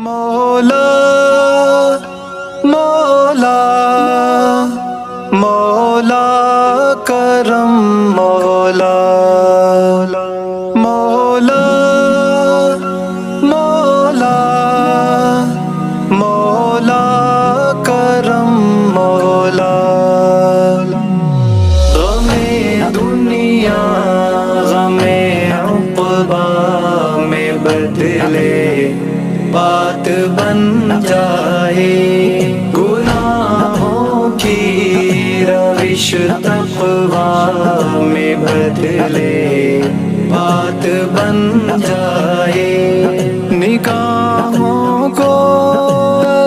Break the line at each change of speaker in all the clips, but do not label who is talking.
مولا مولا مولا کرم مولا مولا مولا مولا کرم مولا غم دنیا غم عقبا میں بدلے بات بن جائے، گناہوں کی روش تقویٰ میں بدلے بات بن جائے، نگاہوں کو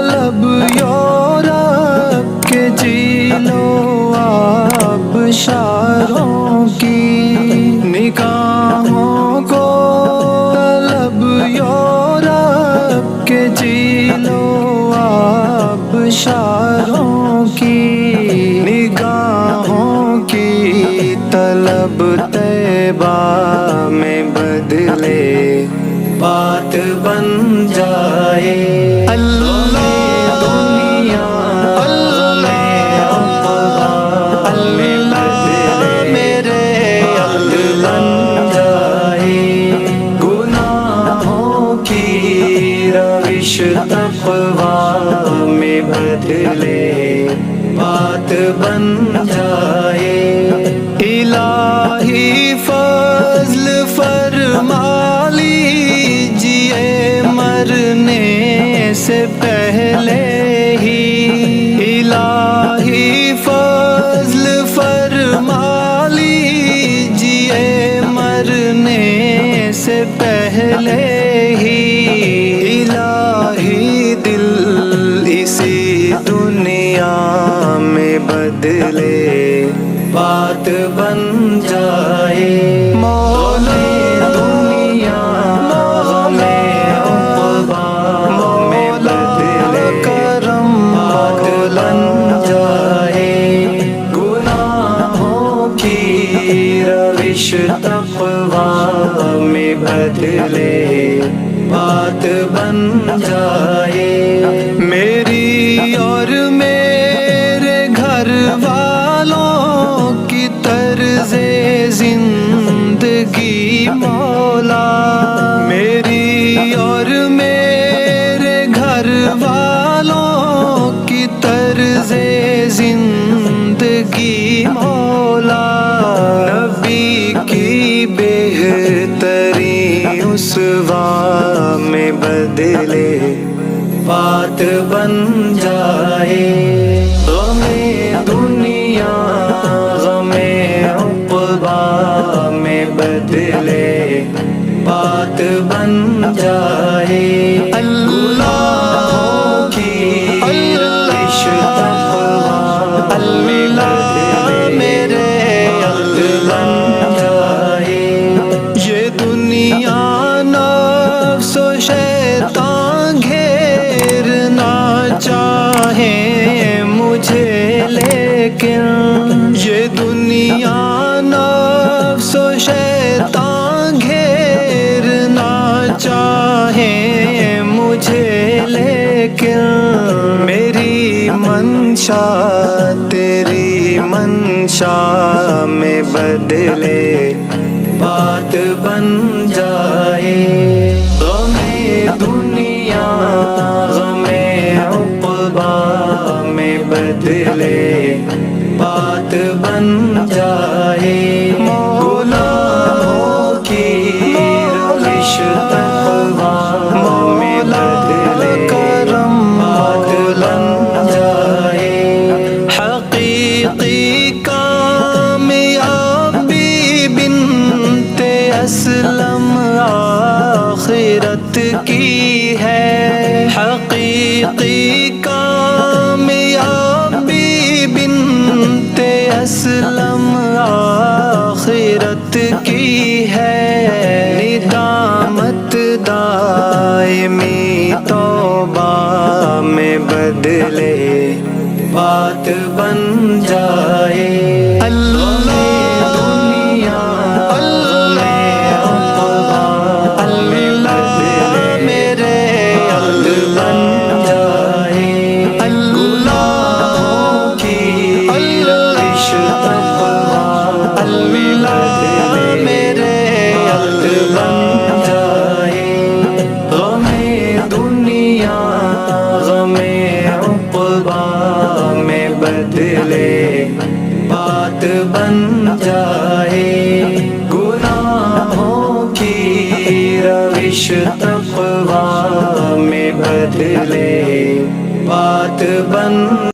لب یورپ کے جی لو آبشاروں کی، نگاہوں کو لب یورپ کے جی لو آبشاروں کی، نگاہوں کی طلب طیبہ میں بدلے بات بن جائے، اللہ دنیا تقویٰ میں بدلے بات بن جائے، الہی فضل فرما لیجئے مرنے سے پہلے ہی، الہی فضل فرما لیجئے مرنے سے پہلے ہی، الہی دل اسی دنیا میں بدلے بات بن جائے، مولا دنیا غم عقبا میں بدلے کرم بات بن جائے، گناہوں کی روش تقویٰ میں بدلے بات بن جائے، میری اور میرے گھر والوں کی طرز زندگی مولا، میری اور میرے گھر والوں کی طرز زندگی مولا، نبی کی بہترین اسوہ میں بدلے بات بن جائے، غم دنیا غم عقبا میں بدلے بات بن جائے، اللہ کی روش تقویٰ میں بدلے میرے بن جائے، یہ دنیا نفس و شیطان گھیرنا چاہیں مجھے، لیکن یہ دنیا نفس و شیطان گھیرنا چاہیں مجھے، لیکن میری منشا تیری منشا میں بدلے بات بن جائے، غم دنیا غم عقبا میں بدلے بات بن جائے، مولا کی روش تقویٰ میں بدلے کرم بات بن جائے، حقیقی کامیابی بنت اسلم روش تقویٰ میں بدلے بات بن